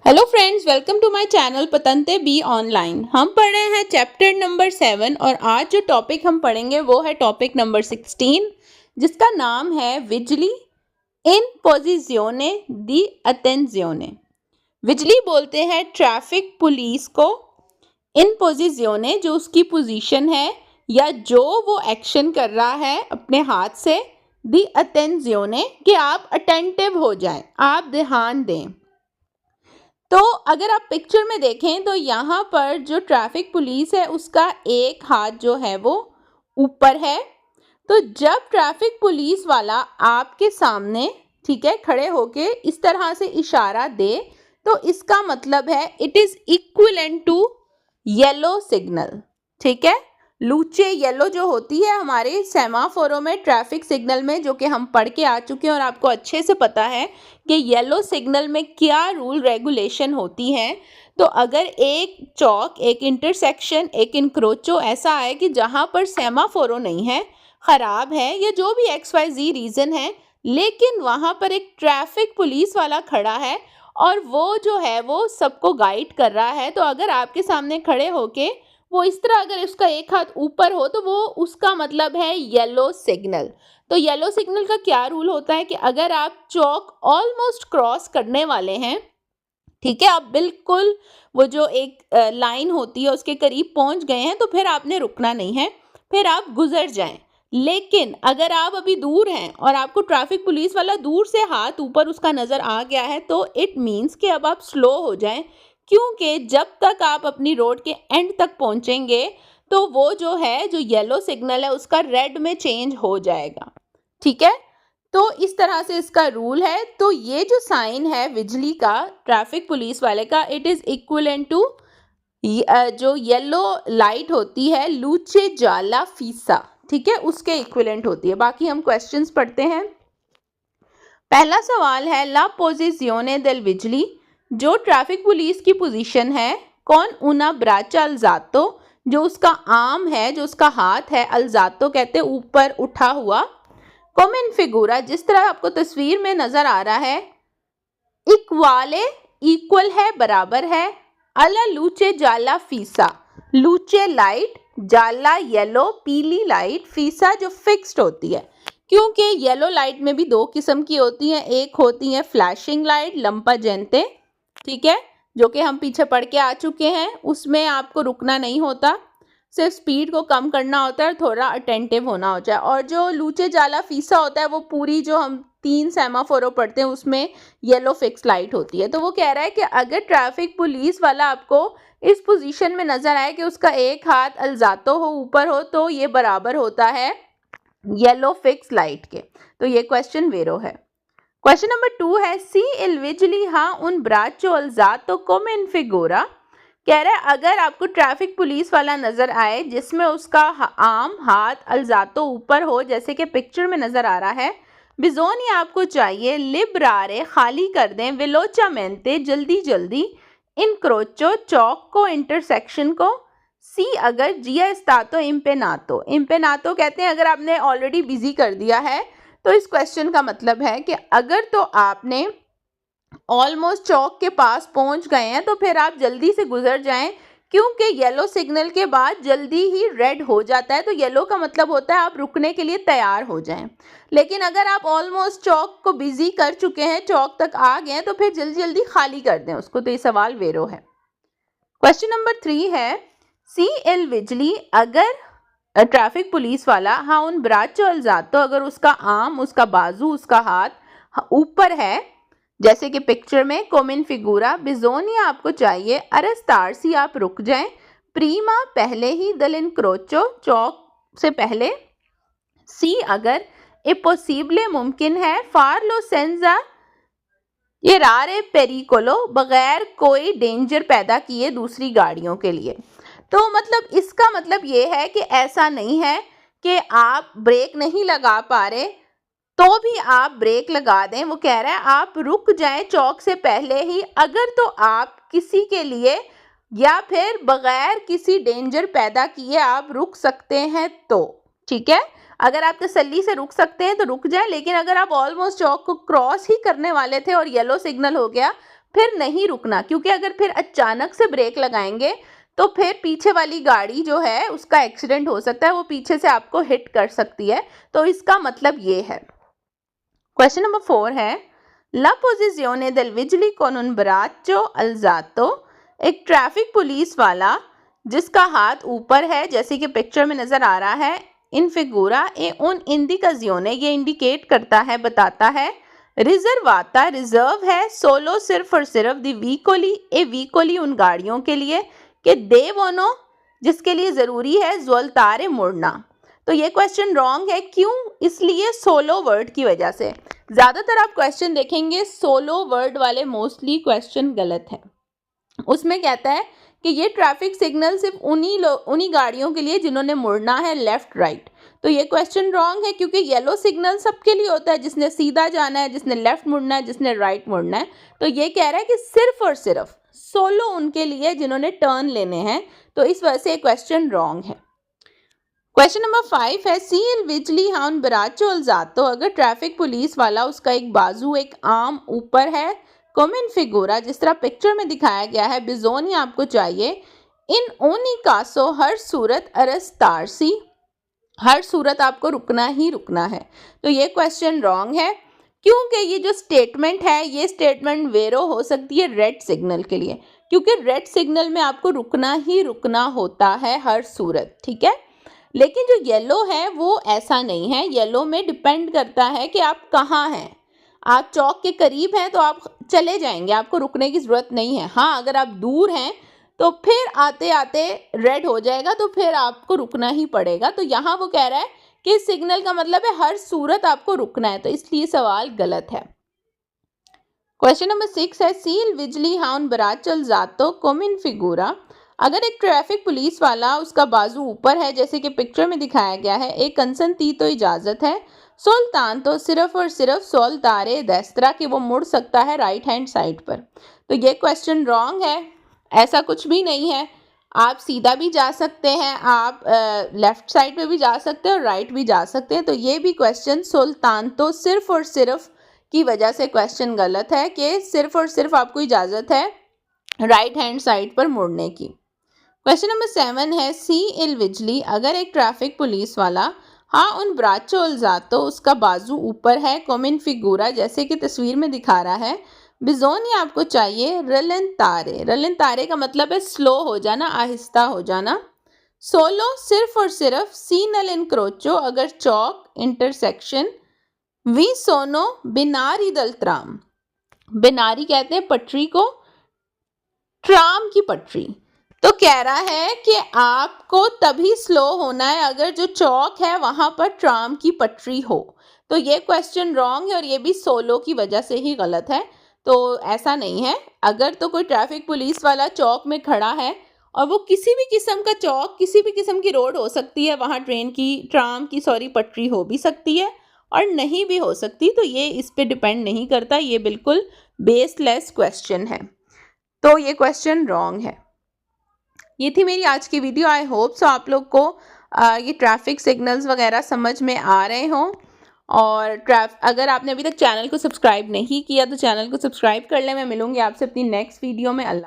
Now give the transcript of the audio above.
Hello friends, welcome to my channel पतंते B online. हम पढ़ रहे हैं चैप्टर नंबर 7 और आज जो टॉपिक हम पढ़ेंगे वो है टॉपिक नंबर 16 जिसका नाम है विजिली इन पोजीजियोने दी अटेंजियोने। विजिली बोलते हैं ट्रैफिक पुलिस को, इन पोजीजियोने जो उसकी पोजीशन है या जो वो एक्शन कर रहा है अपने हाथ से, दी अटेंजियोने कि आप अटेंटिव हो जाएं, आप ध्यान दें। तो अगर आप पिक्चर में देखें तो यहाँ पर जो ट्रैफिक पुलिस है उसका एक हाथ जो है वो ऊपर है। तो जब ट्रैफिक पुलिस वाला आपके सामने, ठीक है, खड़े होके इस तरह से इशारा दे तो इसका मतलब है it is equivalent to yellow signal. ठीक है, लूचे येलो जो होती है हमारे सेमाफोरों में, ट्रैफिक सिग्नल में, जो कि हम पढ़ के आ चुके हैं और आपको अच्छे से पता है कि येलो सिग्नल में क्या रूल रेगुलेशन होती हैं। तो अगर एक चौक, एक इंटरसेक्शन, एक इंक्रोचो ऐसा है कि जहाँ पर सेमाफोरो नहीं है, ख़राब है या जो भी XYZ रीज़न है, लेकिन वहाँ पर एक ट्रैफिक पुलिस वाला खड़ा है और वो जो है वो सबको गाइड कर रहा है, तो अगर आपके सामने खड़े होके वो इस तरह अगर उसका एक हाथ ऊपर हो तो वो उसका मतलब है येलो सिग्नल। तो येलो सिग्नल का क्या रूल होता है कि अगर आप चौक ऑलमोस्ट क्रॉस करने वाले हैं, ठीक है, आप बिल्कुल वो जो एक लाइन होती है उसके करीब पहुंच गए हैं, तो फिर आपने रुकना नहीं है, फिर आप गुजर जाएं। लेकिन अगर आप अभी दूर हैं और आपको ट्रैफिक पुलिस वाला दूर से हाथ ऊपर उसका नज़र आ गया है तो इट मीन्स कि अब आप स्लो हो जाएं, क्योंकि जब तक आप अपनी रोड के एंड तक पहुंचेंगे तो वो जो है, जो येलो सिग्नल है उसका रेड में चेंज हो जाएगा। ठीक है, तो इस तरह से इसका रूल है। तो ये जो साइन है बिजली का, ट्रैफिक पुलिस वाले का, इट इज इक्विवेलेंट टू जो येलो लाइट होती है लूचे जाला फीसा, ठीक है, उसके इक्विवेलेंट होती है। बाकी हम क्वेश्चंस पढ़ते हैं। पहला सवाल है ला पोजीजियोने देल विजिली, जो ट्रैफिक पुलिस की पोजीशन है, कौन उना ब्राचा अल्जातो, जो उसका आर्म है, जो उसका हाथ है, अल्जातो कहते ऊपर उठा हुआ, कॉमन फिगूरा, जिस तरह आपको तस्वीर में नजर आ रहा है, इक्वाले इक्वल है, बराबर है, अला लूचे जाला फीसा, लूचे लाइट, जाला येलो पीली लाइट, फीसा जो फिक्स्ड होती है, क्योंकि येलो लाइट में भी दो किस्म की होती हैं, एक होती है फ्लैशिंग लाइट लंपा जेंते, ठीक है, जो कि हम पीछे पढ़ के आ चुके हैं, उसमें आपको रुकना नहीं होता, सिर्फ स्पीड को कम करना होता है और थोड़ा अटेंटिव होना होता है। और जो लूचे जाला फीसा होता है वो पूरी जो हम 3 सेमाफोरो पढ़ते हैं उसमें येलो फिक्स लाइट होती है। तो वो कह रहा है कि अगर ट्रैफिक पुलिस वाला आपको इस पोजीशन में नजर आए कि उसका एक हाथ अल्जातो हो, ऊपर हो, तो ये बराबर होता है येलो फिक्स लाइट के। तो ये क्वेश्चन वेरो है। क्वेश्चन नंबर 2 है सी इल विजिली हाँ उन ब्राचो अल्जातो कोमेन फिगोरा, कह रहा है अगर आपको ट्रैफिक पुलिस वाला नजर आए जिसमें उसका आर्म, हाथ अल्जातो ऊपर हो, जैसे कि पिक्चर में नजर आ रहा है, बिजोनी आपको चाहिए लिब्रारे खाली कर दें, विलोचा मेंते जल्दी जल्दी, इनक्रोचो चौक को, इंटरसेक्शन को, सी अगर, जिया स्तातो इम्पेनातो, इम्पेनातो कहते हैं अगर आपने ऑलरेडी बिजी कर दिया है। तो इस क्वेश्चन का मतलब है कि अगर तो आपने ऑलमोस्ट चौक के पास पहुंच गए हैं तो फिर आप जल्दी से गुजर जाएं, क्योंकि येलो सिग्नल के बाद जल्दी ही रेड हो जाता है। तो येलो का मतलब होता है आप रुकने के लिए तैयार हो जाएं। लेकिन अगर आप ऑलमोस्ट चौक को बिजी कर चुके हैं, चौक तक आ गए हैं, तो फिर जल्दी जल्दी खाली कर दें उसको। तो ये सवाल वेरो है। क्वेश्चन नंबर 3 है सी एल विजली, अगर ट्रैफिक पुलिस वाला हाँ उन ब्राचो अल्जातो, अगर उसका आर्म, उसका बाजू, उसका हाथ ऊपर है, जैसे कि पिक्चर में, कोमिन फिगूरा, बिजोनिया आपको चाहिए, अरस्तारसी आप रुक जाएं, प्रीमा पहले ही, दल इनक्रोचो चौक से पहले, सी अगर, इम्पॉसिबले मुमकिन है, फारलो सेंजा ये रारे पेरिकोलो बगैर कोई डेंजर पैदा किए दूसरी गाड़ियों के लिए। तो मतलब इसका मतलब ये है कि ऐसा नहीं है कि आप ब्रेक नहीं लगा पा रहे तो भी आप ब्रेक लगा दें। वो कह रहा है आप रुक जाएं चौक से पहले ही, अगर तो आप किसी के लिए या फिर बगैर किसी डेंजर पैदा किए आप रुक सकते हैं तो, ठीक है, अगर आप तसल्ली से रुक सकते हैं तो रुक जाएं, लेकिन अगर आप ऑलमोस्ट चौक को क्रॉस ही करने वाले थे और येलो सिग्नल हो गया, फिर नहीं रुकना, क्योंकि अगर फिर अचानक से ब्रेक लगाएंगे तो फिर पीछे वाली गाड़ी जो है उसका एक्सीडेंट हो सकता है, वो पीछे से आपको हिट कर सकती है। तो इसका मतलब ये है। क्वेश्चन नंबर 4 है La posizione del vigili con un braccio alzato, एक ट्रैफिक पुलिस वाला जिसका हाथ ऊपर है जैसे कि पिक्चर में नजर आ रहा है, इन फिगूरा ए उन इंडिकाजियोने, ये इंडिकेट करता है, बताता है, रिजर्वाता रिजर्व है, सोलो सिर्फ और सिर्फ, दी वीकोली ए वीकोली उन गाड़ियों के लिए, कि देवोनो जिसके लिए जरूरी है, ज़्वोल्तारे मुड़ना। तो ये क्वेश्चन रॉन्ग है, क्यों? इसलिए सोलो वर्ड की वजह से। ज़्यादातर आप क्वेश्चन देखेंगे सोलो वर्ड वाले मोस्टली क्वेश्चन गलत है। उसमें कहता है कि ये ट्रैफिक सिग्नल सिर्फ उन्हीं गाड़ियों के लिए जिन्होंने मुड़ना है लेफ्ट राइट। तो ये क्वेश्चन रॉन्ग है, क्योंकि येलो सिग्नल सबके लिए होता है, जिसने सीधा जाना है, जिसने लेफ्ट मुड़ना है, जिसने राइट मुड़ना है। तो ये कह रहा है कि सिर्फ और सिर्फ सोलो उनके लिए जिन्होंने टर्न लेने हैं। तो इस वजह से क्वेश्चन रॉन्ग है। क्वेश्चन नंबर 5 है सी इल विजिली हाउन ब्राचो अल्जातो, अगर ट्रैफिक पुलिस वाला उसका एक बाजू एक आर्म ऊपर है, कॉमन फिगूरा जिस तरह पिक्चर में दिखाया गया है, बिजोनी आपको चाहिए, इन ओनी कासो हर सूरत अरस्तारसी, हर सूरत आपको रुकना ही रुकना है। तो ये क्वेश्चन रॉन्ग है, क्योंकि ये जो स्टेटमेंट है ये स्टेटमेंट वेरो हो सकती है रेड सिग्नल के लिए, क्योंकि रेड सिग्नल में आपको रुकना ही रुकना होता है हर सूरत, ठीक है। लेकिन जो येलो है वो ऐसा नहीं है, येलो में डिपेंड करता है कि आप कहाँ हैं। आप चौक के करीब हैं तो आप चले जाएंगे, आपको रुकने की ज़रूरत नहीं है। हाँ, अगर आप दूर हैं तो फिर आते आते रेड हो जाएगा, तो फिर आपको रुकना ही पड़ेगा। तो यहाँ वो कह रहा है कि सिग्नल का मतलब है हर सूरत आपको रुकना है, तो इसलिए सवाल गलत है। क्वेश्चन नंबर 6 है सील विजली हाउन बराचल जातो कोमिन फिगूरा, अगर एक ट्रैफिक पुलिस वाला उसका बाजू ऊपर है जैसे कि पिक्चर में दिखाया गया है, एक कंसंती तो इजाज़त है, सुल्तान तो सिर्फ और सिर्फ सोल्तारे देस्त्रा कि वो मुड़ सकता है राइट हैंड साइड पर। तो ये क्वेश्चन रॉन्ग है, ऐसा कुछ भी नहीं है। आप सीधा भी जा सकते हैं, आप लेफ्ट साइड पे भी जा सकते हैं और राइट भी जा सकते हैं। तो ये भी क्वेश्चन सुल्तान तो सिर्फ और सिर्फ की वजह से क्वेश्चन गलत है कि सिर्फ और सिर्फ आपको इजाज़त है राइट हैंड साइड पर मुड़ने की। क्वेश्चन नंबर 7 है सी इल विजली, अगर एक ट्रैफिक पुलिस वाला हाँ उन ब्राचो अल्जातो उसका बाजू ऊपर है, कॉमन फिगूरा जैसे कि तस्वीर में दिखा रहा है, बिजोनी आपको चाहिए, रलन तारे का मतलब है स्लो हो जाना, आहिस्ता हो जाना, सोलो सिर्फ और सिर्फ, सी नल इनक्रोचो अगर चौक इंटरसेक्शन, वी सोनो बिनारी दल ट्राम, बिनारी कहते हैं पटरी को, ट्राम की पटरी। तो कह रहा है कि आपको तभी स्लो होना है अगर जो चौक है वहां पर ट्राम की पटरी हो। तो ये क्वेश्चन रॉन्ग है और ये भी सोलो की वजह से ही गलत है। तो ऐसा नहीं है, अगर तो कोई ट्रैफिक पुलिस वाला चौक में खड़ा है और वो किसी भी किस्म का चौक, किसी भी किस्म की रोड हो सकती है, वहाँ ट्राम की पटरी हो भी सकती है और नहीं भी हो सकती, तो ये इस पे डिपेंड नहीं करता, ये बिल्कुल बेसलेस क्वेश्चन है। तो ये क्वेश्चन रॉन्ग है। ये थी मेरी आज की वीडियो। आई होप सो आप लोग को ये ट्रैफिक सिग्नल्स वगैरह समझ में आ रहे हों। और अगर आपने अभी तक चैनल को सब्सक्राइब नहीं किया तो चैनल को सब्सक्राइब कर लें। मैं मिलूंगी आपसे अपनी नेक्स्ट वीडियो में। अल्लाह।